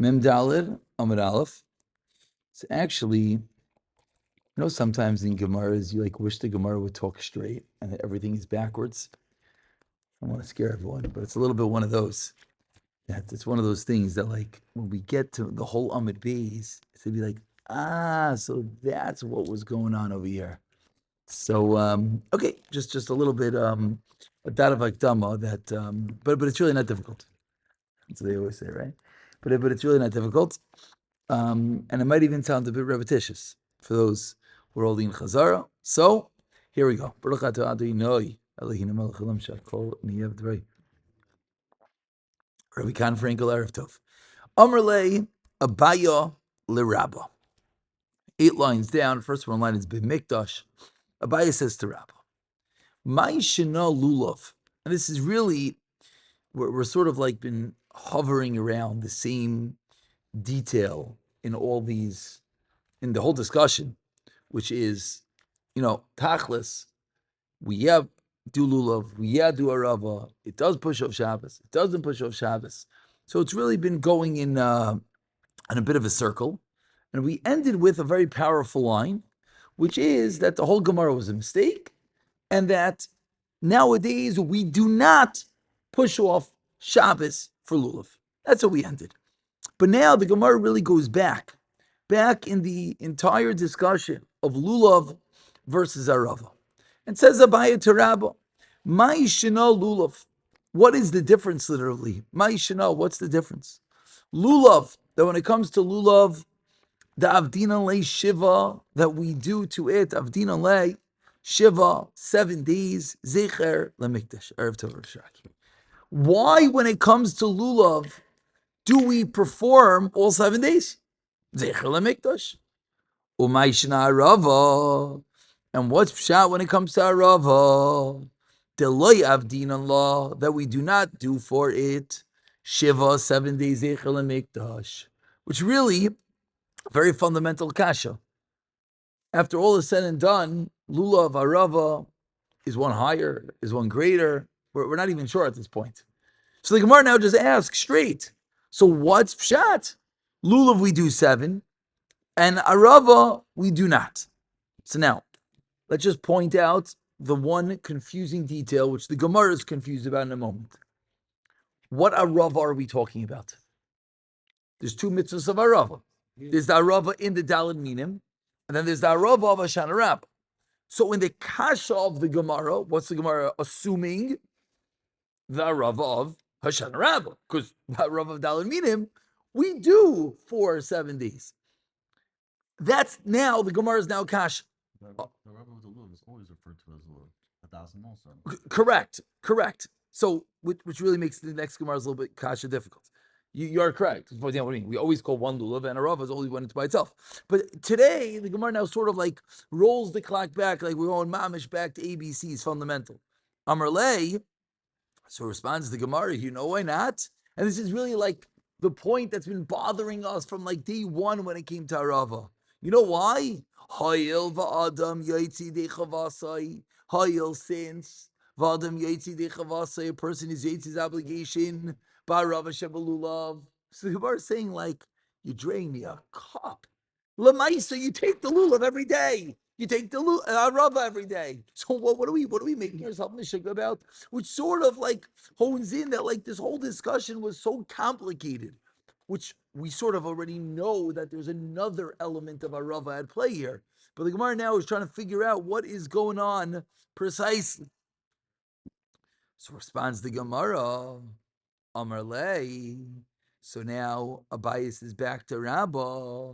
Mem Dalid Amud Aleph. It's actually, sometimes in Gemaras you wish the Gemara would talk straight and that everything is backwards. I don't want to scare everyone, but it's a little bit one of those. That it's one of those things that when we get to the whole Amud Beis, it's to be like, so that's what was going on over here. So okay, just a little bit a dot of Akdama that but it's really not difficult. That's what they always say, right? But it's really not difficult. And it might even sound a bit repetitious for those who are holding Chazara. So here we go. Baruch atah Adonai Eloheinu melech haolam shakol niyev dvei. Rabbi Kan Frankel Erev Tov. Amar le Abaya leRabba. 8 lines down. First one line is B'mikdash. Abaya says to Rabba, "My shena lulav." And this is really we're sort of been hovering around the same detail in the whole discussion, which is, tachlis, we have do lulav, we have do arava. It does push off Shabbos. It doesn't push off Shabbos. So it's really been going in a bit of a circle, and we ended with a very powerful line, which is that the whole Gemara was a mistake, and that nowadays we do not push off Shabbos for lulav. That's what we ended. But now the Gemara really goes back in the entire discussion of lulav versus arava, and says Abaya to Rabba, "My shena lulav." What is the difference, literally? My shena, what's the difference? Lulav, that when it comes to lulav, the avdina le shiva that we do to it, avdina le shiva, 7 days, zecher lemikdash, erev tov shaki. Why, when it comes to lulav, do we perform all 7 days? Zecher lemikdash. Umay shna arava. And what's pshat when it comes to arava? Deloy avdin Allah, that we do not do for it shiva, 7 days zecher lemikdash, which really very fundamental kasha. After all is said and done, lulav arava, is one higher, is one greater? We're not even sure at this point. So the Gemara now just asks straight. So what's pshat? Lulav we do 7, and arava we do not. So now, let's just point out the one confusing detail which the Gemara is confused about in a moment. What arava are we talking about? There's 2 mitzvahs of arava. There's the arava in the Daled Minim, and then there's the arava of Hoshana Rabbah. So in the kasha of the Gemara, what's the Gemara assuming? The arava of Hoshana Rabbah, because the arava of Daled Minim, we do for 7 days. That's now, the Gemara is now kasha. The Rabba of the Lulav is always referred to as Lulav, 1,000 also. Correct. So, which really makes the next Gemara a little bit kasha difficult. You are correct. For example, what I mean, we always call one lulav, and a rav is always one by itself. But today, the Gemara now sort of rolls the clock back, like we're going mamish back to ABC's fundamental. Amar lei, so responds the Gemara, you know why not? And this is really the point that's been bothering us from day one when it came to arava. You know why? Hayil va'adam yaitzi dechavasai. Hayil, since va'adam yaitzi dechavasai, a person is yaitzi's obligation. Ba'arava shebalulav. So the Gemara is saying you drain me a cup. Lamaisa, you take the lulav every day. You take the arava every day. So what are we making ourselves mishuk about? Which sort of hones in that this whole discussion was so complicated, which we sort of already know that there's another element of arava at play here. But the Gemara now is trying to figure out what is going on precisely. So responds the Gemara, Amar lei. So now Abayis is back to Rabbah.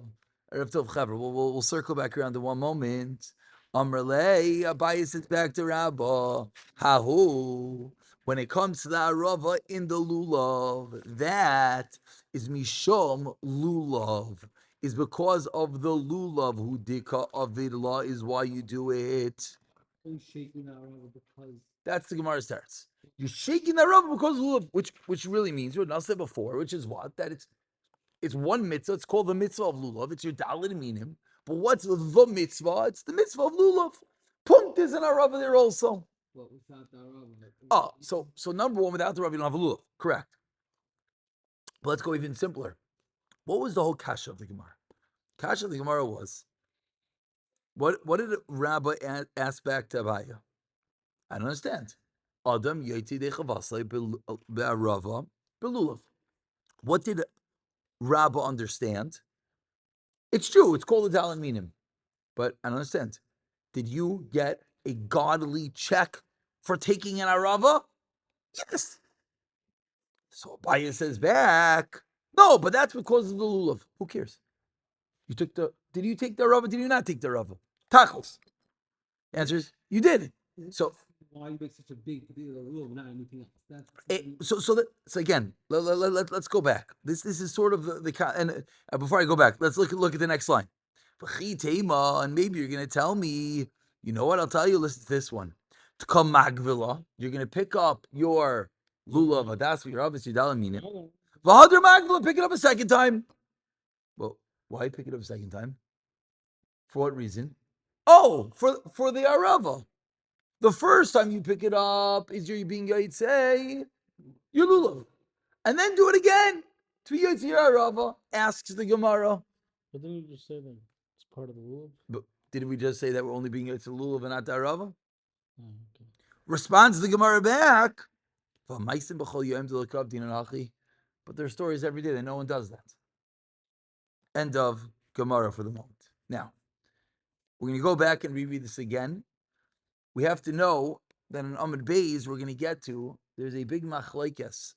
We'll circle back around in one moment. Amar lei, Abayis is back to Rabbah. Hahu. When it comes to the arava in the lulav, that is mishom lulav, is because of the lulav. Hudika avidla is why you do it. That's the Gemara starts. You're shaking the arava because of lulav, which really means what I said before, which is what? That it's one mitzvah. It's called the mitzvah of lulav. It's your daled minim. But what's the mitzvah? It's the mitzvah of lulav. Punt is an arava there also. But without the arava. Oh, so number one, without the Rav, you don't have a lulav. Correct. But let's go even simpler. What was the whole kasha of the Gemara? Kasha of the Gemara was, what did Rabbi ask back to Abaya? I don't understand. Adam yoti dechavasle be'arava belulav. What did Rabba understand? It's true. It's called a dalan minim, but I don't understand. Did you get a godly check for taking an arava? Yes. So Abaya says back, no, but that's because of the lulav. Who cares? You took the. Did you take the arava? Did you not take the arava? Tachos. Answer is you did. So why you make such a big deal of the rule, not anything else? So again, let's go back. This is sort of and before I go back, let's look at the next line. And maybe you're going to tell me, you know what? I'll tell you. Listen to this one. T'kam magvila. You're going to pick up your lulav adas, your obviously dalamina. V'hadr magvila, pick it up a second time. Well, why pick it up a second time? For what reason? Oh, for the arava. The first time you pick it up is you're being say your lulav, and then do it again to be Yotzei Arava. Asks the Gemara. But didn't you just say that it's part of the lulav? But did we just say that we're only being Yotzei lulav and not the Arava? Oh, okay. Responds the Gemara back. But there are stories every day that no one does that. End of Gemara for the moment. Now, we're going to go back and reread this again. We have to know that in Amud Beis, we're going to get to, there's a big machlekes.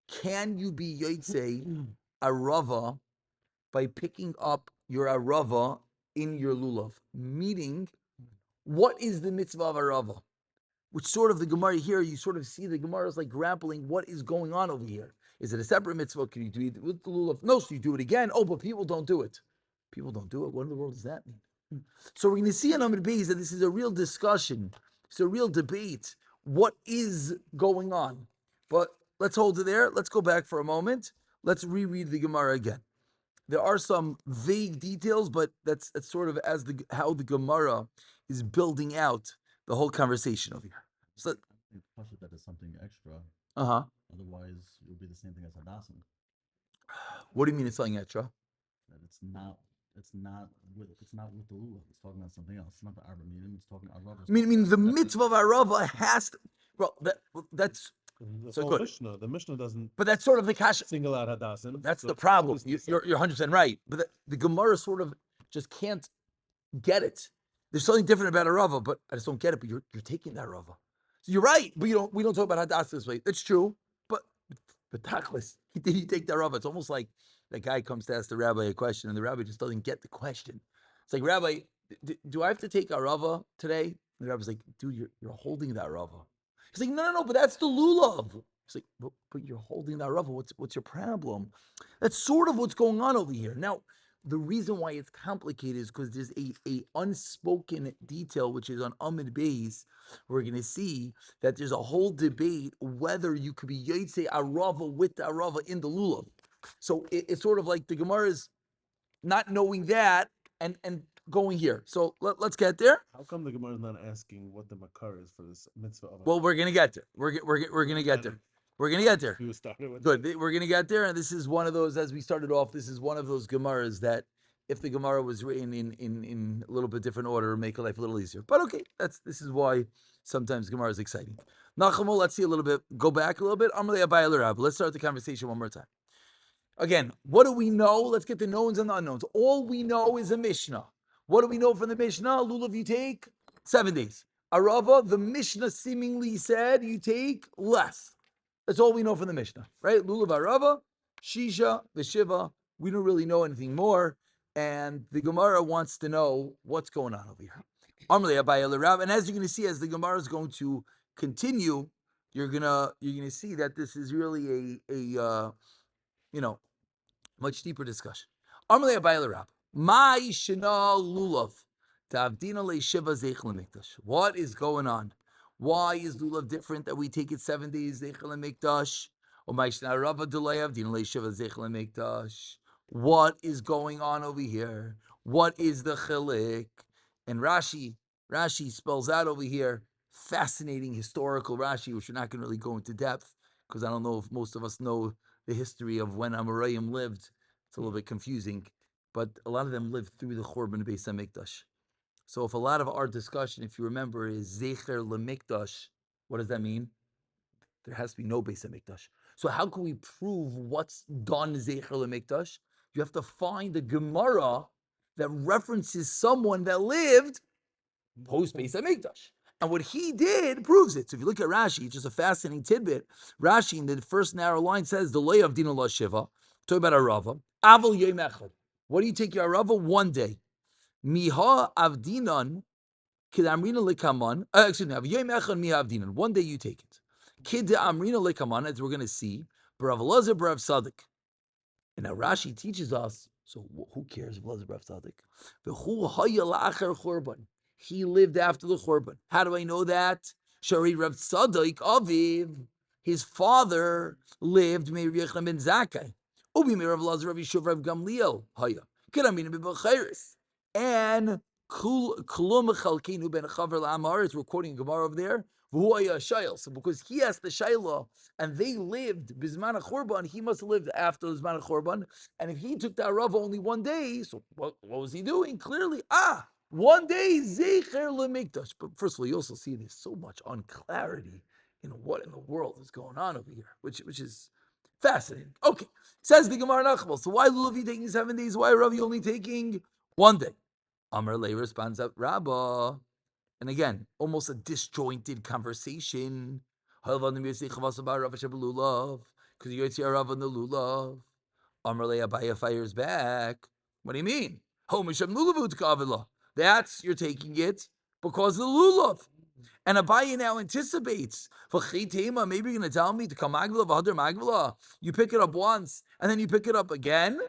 Can you be Yotzei Arava by picking up your Arava in your Lulav? Meaning, what is the mitzvah of Arava? Which sort of the Gemara here, you sort of see the Gemara is like grappling what is going on over here. Is it a separate mitzvah? Can you do it with the Lulav? No, so you do it again. Oh, but people don't do it. People don't do it. What in the world does that mean? So we're going to see in Amud Beis that this is a real discussion. It's a real debate. What is going on? But let's hold it there. Let's go back for a moment. Let's reread the Gemara again. There are some vague details, but that's sort of as how the Gemara is building out the whole conversation over here. So, I think that is something extra. uh-huh. Otherwise, it would be the same thing as Hadassim. What do you mean it's something extra? That it's not with the lulav. It's talking about something else. It's not the Arba meaning. It's talking about Arava. I mean, the mitzvah of Arava has to. Well, that's so good. The Mishnah doesn't. But that's sort of the kasha. Single out Hadassim. That's the problem. You're 100% right. But the Gemara sort of just can't get it. There's something different about Arava, but I just don't get it. But you're taking that Arava. So you're right. But we don't talk about Hadassah this way. That's true. But Tachlis, did he take the Arava? It's almost like that guy comes to ask the rabbi a question, and the rabbi just doesn't get the question. It's like, Rabbi, do I have to take Arava today? And the rabbi's like, dude, you're holding that Arava. He's like, no, but that's the lulav. He's like, but you're holding that Arava. What's your problem? That's sort of what's going on over here. Now, the reason why it's complicated is because there's a unspoken detail, which is on Amud Beis. We're going to see that there's a whole debate whether you could be Yotzei Arava with the Arava in the lulav. So it's sort of like the Gemara is not knowing that and going here. So let's get there. How come the Gemara is not asking what the makar is for this mitzvah? Well, we're going to get there. We're going to get there. We're going to get there. You started with Good. We're going to get there. And this is one of those, as we started off, this is one of those Gemaras that if the Gemara was written in a little bit different order, make life a little easier. But okay, this is why sometimes Gemara is exciting. Nachamo, let's see a little bit, go back a little bit. Let's start the conversation one more time. Again, what do we know? Let's get the knowns and the unknowns. All we know is a Mishnah. What do we know from the Mishnah? Lulav, you take 7 days. Arava, the Mishnah seemingly said you take less. That's all we know from the Mishnah, right? Lulav Arava, Shisha, Veshiva. We don't really know anything more. And the Gemara wants to know what's going on over here. And as you're going to see, as the Gemara is going to continue, you're gonna see that this is really a much deeper discussion. Amalei Abayel Rab. My Shana Lulav. Tavdina Le Shiva Zeich Lemikdash. What is going on? Why is Lulav different that we take it 7 days Zeich Lemikdash? Or my Shana Rava Dulayav Dina Le Shiva Zeich Lemikdash. What is going on over here? What is the chilik? And Rashi spells out over here fascinating historical Rashi, which we're not going to really go into depth because I don't know if most of us know the history of when Amoraim lived It's a little bit confusing, but a lot of them lived through the Churban Beis Hamikdash. So if a lot of our discussion, if you remember, is Zecher LeMikdash, what does that mean? There has to be no Beis Hamikdash. So how can we prove what's done Zecher LeMikdash? You have to find a Gemara that references someone that lived post Beis Hamikdash. And what he did proves it. So if you look at Rashi, it's just a fascinating tidbit. Rashi in the first narrow line says, the lay of Dina La Shiva, talking about Arava, Aval Yom Echad. What do you take your Arava? One day. Miha Avdinan, Kid Amrina Likaman, excuse me, Yom Echad Miha Avdinan. One day you take it. Kid Amrina Likaman, as we're going to see, Barav Elazar, Barav Sadik. And now Rashi teaches us, so who cares if Elazar Barav Sadik? He lived after the Churban. How do I know that? Shari Rav Tzadok Aviv, his father lived Meir Yechon ben Zakkai. Ubi Meir Rav Elazar Rav Yishuv Rav Gamliel Haya. Kiramin ben Bechairis. And Kulum Chalkinu ben Chaver La'amaris, we're quoting Gemara over there. So because he asked the Shaila, and they lived Bizman Churban, he must have lived after Bizman Churban. And if he took the Arav only one day, so what was he doing? Clearly, one day Zecher LeMikdash. But first of all, you also see there's so much unclarity in what in the world is going on over here, which is fascinating. Okay, says the Gemara Nachmal. So why Lulavi taking 7 days? Why Ravi only taking 1 day? Amar Lei responds up, Rabbah. And again, almost a disjointed conversation. Because you see Rav on the lulav. Amar Lei Abaya fires back. What do you mean? That's, you're taking it because of the lulav. And Abaya now anticipates. Maybe you're going to tell me to come magvala. You pick it up once and then you pick it up again.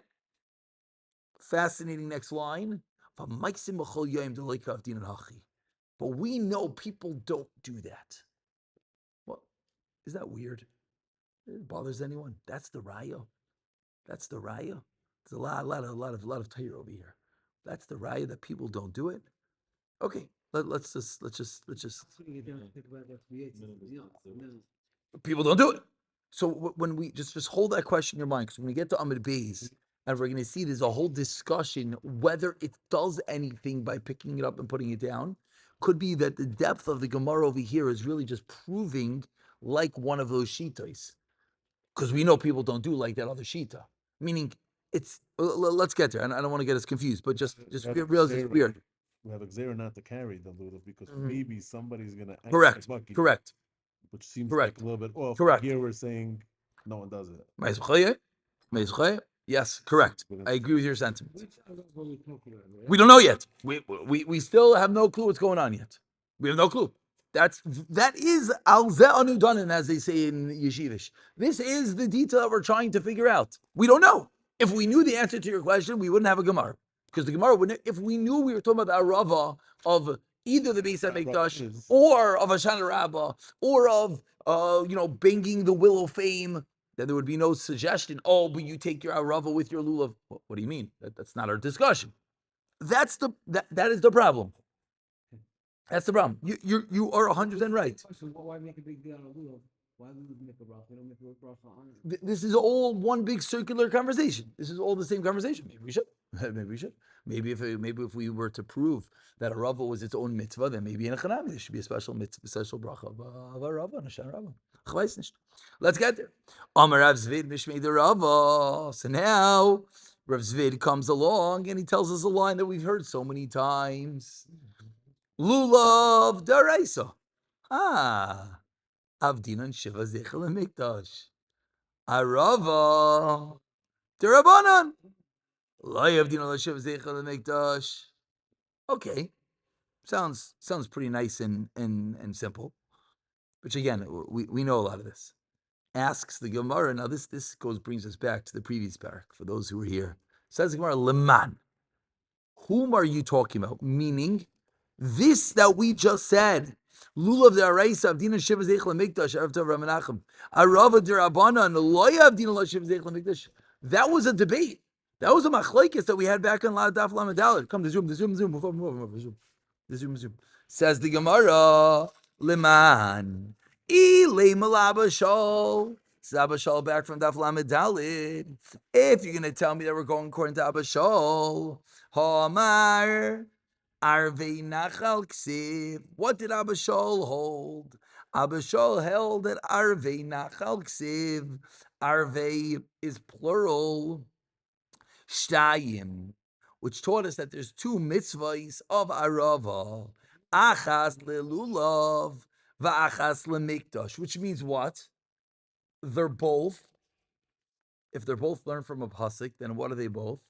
Fascinating next line. But we know people don't do that. Well, is that weird? It bothers anyone? That's the raya. That's the raya. There's a lot of Torah over here. That's the raya that people don't do it. Okay, let's just. People don't do it. So when we just hold that question in your mind, because when we get to Amid Beis, and we're going to see there's a whole discussion whether it does anything by picking it up and putting it down. Could be that the depth of the Gemara over here is really just proving like one of those shitas, because we know people don't do like that other shita. Meaning, it's let's get there. And I don't want to get us confused, but just realize it's weird. We have a Xera not to carry the lulav because maybe somebody's gonna ask Correct. the bucket, Correct. which seems Correct. like a little bit off. Correct. Here we're saying no one does it. Yes, correct. I agree with your sentiment. Which Arav are we talking about? We don't know yet. We still have no clue what's going on yet. We have no clue. That is al ze anudanin, as they say in yeshivish. This is the detail that we're trying to figure out. We don't know. If we knew the answer to your question, we wouldn't have a Gemara. Because the Gemara wouldn't. If we knew we were talking about the Arava of either the Beis Hamikdash or of Hashanah Rabbah or of banging the Will of Fame, then there would be no suggestion. Oh, but you take your Arava with your lulav. What do you mean? That's not our discussion. That is the problem. That's the problem. You are 100% right. Why make a big deal out of lulav? Why do we make a bracha? We don't make a bracha on it. This is all one big circular conversation. This is all the same conversation. Maybe we should. Maybe we should. Maybe if we were to prove that a rava was its own mitzvah, then maybe in a chanami there should be a special mitzvah, special bracha of a rava and a shan rava. Let's get there. Amar Rav Zvid mishmei the rava. So now Rav Zvid comes along and he tells us a line that we've heard so many times. Lulav daraisa. Avdinan shiva zechel mikdash. Arava derabanan. Okay, sounds pretty nice and simple. Which again, we know a lot of this. Asks the Gemara. Now this brings us back to the previous parak. For those who were here, says the Gemara, Leman. Whom are you talking about? Meaning, this that we just said. Lulav deraisa avdina shiva zeichel mikdash erev tov Ramanachem. Arava derabanan loy avdina shiva zeichel mikdash. That was a debate. That was a machlokes that we had back on Daf Lamed Daled. Come, the zoom, move over, zoom. Says the Gemara, Leman, Ile Malaba Shol. This is Abba Shaul back from Daf Lamed Dalid. If you're going to tell me that we're going according to Abba Shaul, Hamar Arvei Nachal Ksiv. What did Abba Shaul hold? Abba Shaul held that Arvei Nachal Ksiv. Arvei is plural. Shtayim, which taught us that there's two mitzvahs of Arava. Achas lelulav, va'achas lemikdash, which means what? They're both, if they're both learned from a pasuk, then what are they both?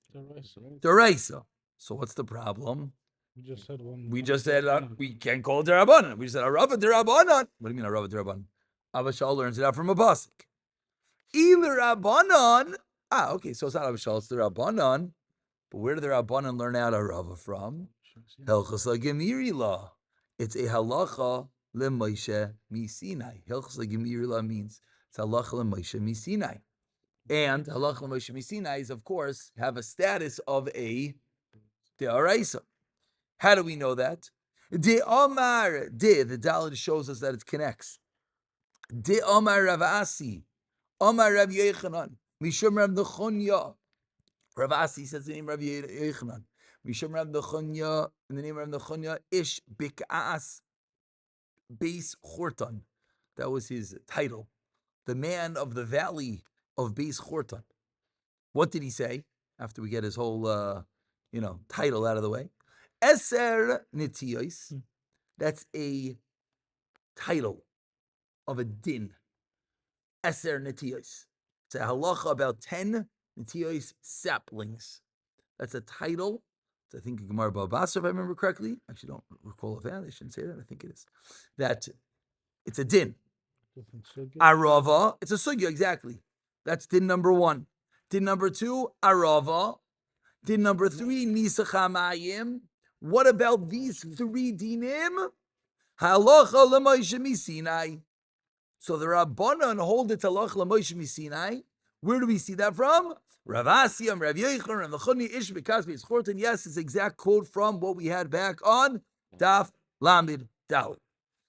Deraisa. So what's the problem? We just said one. We just said we can't call it derabanan. We said arava derabanan. What do you mean arava derabanan? Abba Shaul learns it out from a pasuk. Either rabbanan. Okay, so it's not Abba Shaul, it's the rabbanan. But where did the rabbanan learn out arava from? Hilchos Gemiri law. It's a halacha leMoshe miSinai. Hilchos Gemiri law means it's halacha leMoshe miSinai. And halacha leMoshe miSinai is, of course, have a status of a de'araisa. How do we know that? De Omar, the Dalit shows us that it connects. De Omar Rav Asi, Omar Rav Yechanan, Mishum Rav Nechonya. Rav Asi says the name Rav Yechanan. Mishum Rav Nechonya, in the name of Rav Nechonya, Ish Bik'as Beis Chortan. That was his title. The man of the valley of Beis Chortan. What did he say after we get his whole, title out of the way? Eser Nitiyos. That's a title of a din. Eser Nitiyos. It's a halacha about 10 Nitiyos saplings. That's a title. It's, I think, Gemara Babasa, if I remember correctly. I actually don't recall if I shouldn't say that. I think it is. That it's a din. Arava. It's a sugya, exactly. That's din number 1. Din number 2, arava. Din number 3, nisachamayim. What about these 3 dinim? Halacha l'Moshe miSinai. So the Rabbanan hold it to halacha l'Moshe miSinai. Where do we see that from? Rav Asiyam, Rav Yechon, and the Choni Ish B'Kas Beis Chortan. Yes, it's exact quote from what we had back on Daf Lamed Daled.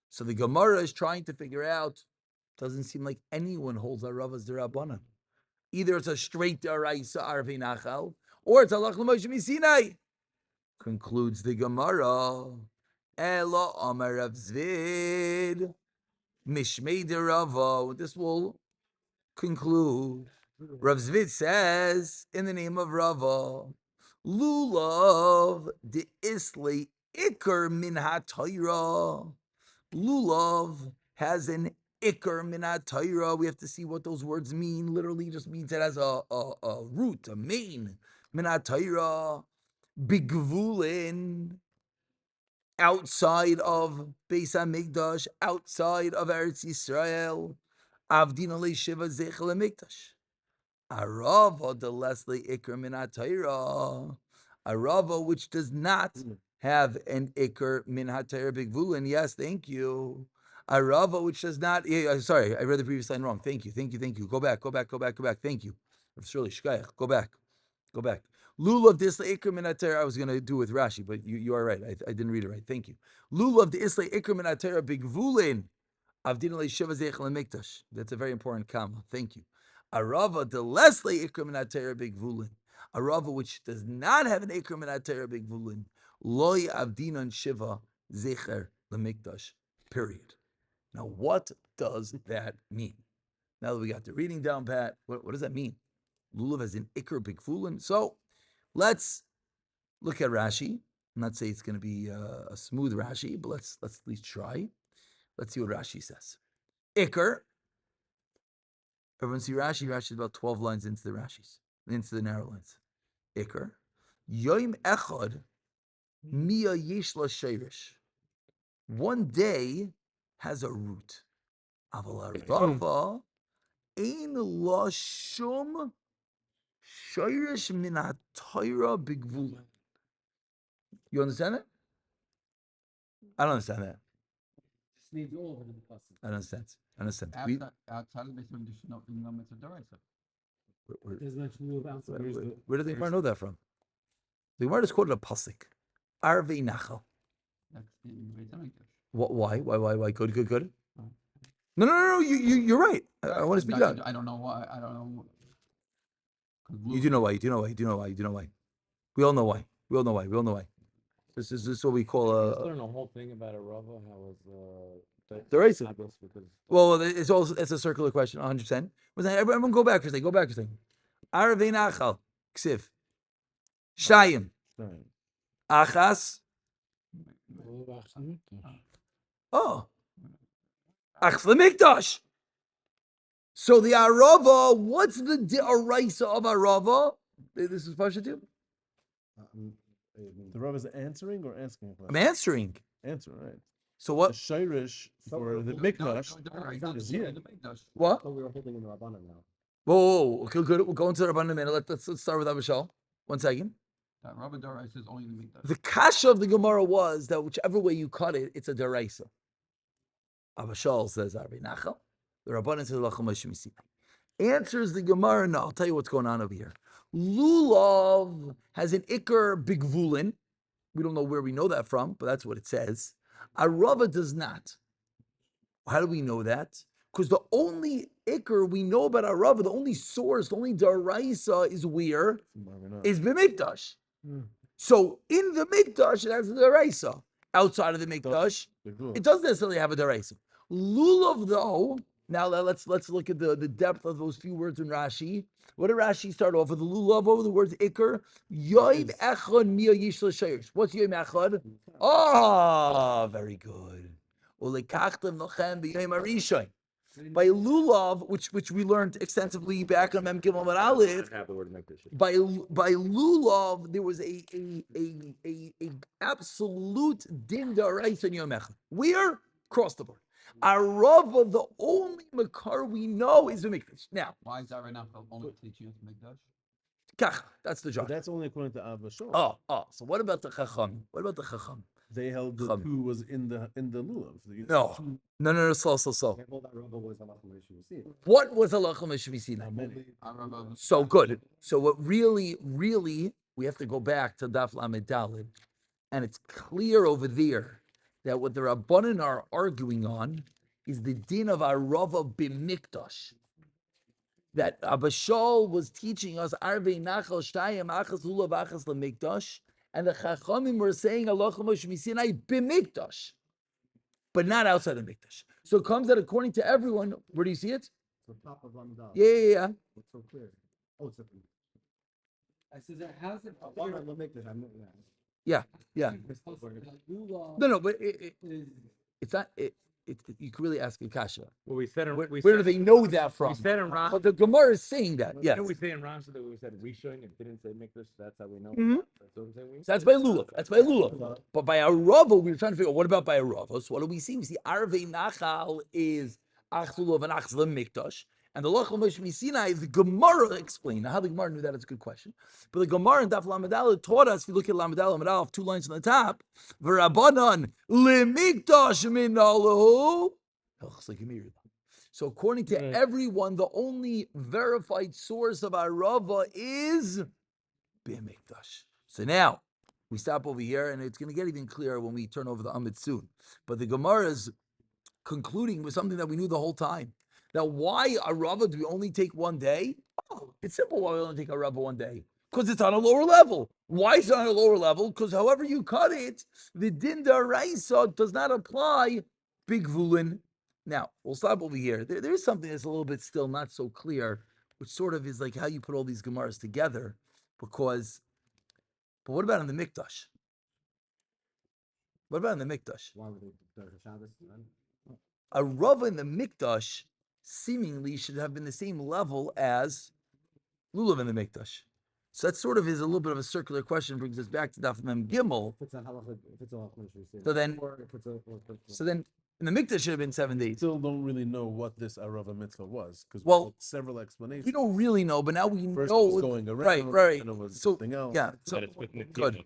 So the Gemara is trying to figure out. Doesn't seem like anyone holds Aravas the Rabbanan. Either it's a straight Daraisa Arvei Nachal, or it's halacha l'Moshe miSinai. Concludes the Gemara. Ela Amar Rav Zvid Mishmei de Rava. This will conclude. Rav Zvid says in the name of Rava, Lulav de Isle Iker min HaTorah. Lulav has an Iker min HaTorah. We have to see what those words mean. Literally just means it has a root, a main. Min HaTorah. Bigvulin, outside of Beis HaMikdash, outside of Eretz Yisrael, Avdin Alei Shiva Zeichel HaMikdash. Arava de Leslie Iker min HaTorah. Arava which does not have an Iker min HaTorah Bigvulin. Yes, thank you. Arava which does not. Sorry, I read the previous line wrong. Thank you. Go back. Thank you. It's really shkayach. Go back. Lulav the Isla Ikr min HaTorah. I was going to do with Rashi, but you are right. I didn't read it right. Thank you. Lulav the Isla Ikr min HaTorah Bigvulin. Avdin Alei Shiva Zeichel HaMikdash. That's a very important comma. Thank you. Arava the Leslie Ikr min HaTorah Bigvulin. Arava which does not have an Ikr min HaTorah Bigvulin. Loy Avdinon Shiva Zeicher LaMikdash. Period. Now, what does that mean? Now that we got the reading down, Pat, what does that mean? Lulav has an Ikr Bigvulin. So, let's look at Rashi. I'm not saying it's going to be a smooth Rashi, but let's at least try. Let's see what Rashi says. Iker. Everyone see Rashi? Rashi is about 12 lines into the narrow lines. Iker. Yoim echad mia yeshla sheirish. One day has a root. Aval arava ein la shum sheirish min haTorah bigvulin. You understand that? I don't understand that. Just needs all of it in the passage. I don't understand. Outside of this one, there should not be no mitzvah d'oraisa. There's mention of outside. Where did the Gemara know that from? The Gemara just quoted a pasuk. Arvei Nachal. That's in Beis HaMikdash. Why? Good. No. You're right. I want to speak it out. I don't know why. I don't know. You do know why. You do know why. We all know why. We all know why. This is what we call Let's a learn the whole thing about a Rava, how was the race. because Well, it's a circular question, 100%. But then everyone go back for a second. Arvei nachal ksiv shayim Right. achas. Oh, achs lemikdash. So the arava, what's the deraisa of arava? This is Pasha too. The Rav is answering or asking a I'm question? answering. Answer, right. So The what? shirish for the mikdash is here. What? we were holding in the Rabbanan now. Whoa. Okay, good. We'll go into the Rabban in a minute. Let's start with Abishal. 1 second. That Rabbi Dorai says only the mikdash. The kasha of the Gemara was that whichever way you cut it, it's a deraisa. Abishal says Arvei nachal. The Rabbanan says Lacham Mishmisi. Answers the Gemara. No, I'll tell you what's going on over here. Lulav has an ikar bigvulin. We don't know where we know that from, but that's what it says. Arava does not. How do we know that? Because the only ikar we know about Arava, the only source, the only daraisa is where? Is b'mikdash. So in the mikdash, it has a daraisa. Outside of the mikdash, it doesn't necessarily have a daraisa. Lulav, though. Now let's look at the depth of those few words in Rashi. What did Rashi start off with? The lulav over the words ikar. Yoim echad miya yishla shayrish. What's yoim echad? Ah, very good. Ulekachtem nochem b'yoim arishayin. By lulav, which we learned extensively back on Mem Gimel Amud Aleph, by lulav there was a absolute din daraisa in Yom Echad. Where? Across the board. Arava, the only makar we know is the mikdash. Now, Why is that right now only teaching us mikdash? kach, that's the But job. that's only according to Abba Shor. Oh. So what about the chacham? They held the Chum. two was in the lulav. No. Slow. Hold that Rava was Allah Mishmisi. What was halacha mishmisina? So good. So what really, we have to go back to Daf Lamed Daled, and it's clear over there that what the Rabbanan are arguing on is the din of Arava b'mikdash. That Abishal was teaching us Arvei Nachal Shtayim Achas Lulav Achas LeMikdash, and the Chachamim were saying Halacha Moshe Misinai b'mikdash, but not outside of mikdash. So it comes that according to everyone, where do you see it? The top of Lamed Daled. Yeah. It's so clear. Oh, it's different. I said, how's it clear? I'm Yeah. No. No, but it's not. You can really ask a kasha. Well, we said in, Where do they know that from? We said in Ram. But the Gemara is saying that. Yes. Didn't we say in Ram that we said Rishon and didn't say Mikdash? That's how we know. That's what we're saying. So that's by Lulav. But by Arava, we were trying to figure out what about by Arava. So what do we see? We see Arvei Nachal is Ach Lulav and Ach Mikdash. And the Lachal Moshe Sinai, the Gemara explained. Now, how the Gemara knew that is a good question. But the Gemara in Daf Lamed Aleph taught us, if you look at Lamed Aleph, 2 lines on the top, V'Rabbanan Lemikdash Minalahu. So according to everyone, the only verified source of Arava is B'Mikdash. So now, we stop over here, and it's going to get even clearer when we turn over the Amid soon. But the Gemara is concluding with something that we knew the whole time. Now, why Arava do we only take 1 day? Oh, it's simple why we only take Arava 1 day. Because it's on a lower level. Why is it on a lower level? Because however you cut it, the din daraisa does not apply big vulin. Now, we'll stop over here. There is something that's a little bit still not so clear, which sort of is like how you put all these Gemaras together. But what about in the Mikdash? Why would they Shabbos then? A Rava in the Mikdash seemingly should have been the same level as Lulav in the Mikdash. So that sort of is a little bit of a circular question, brings us back to Daf Mem Gimel. So then in the Mikdash should have been 7 days. Still don't really know what this Arava mitzvah was, because several explanations. We don't really know, but now we First know. it was going around, right. and it was So something else. yeah, so That it's with good.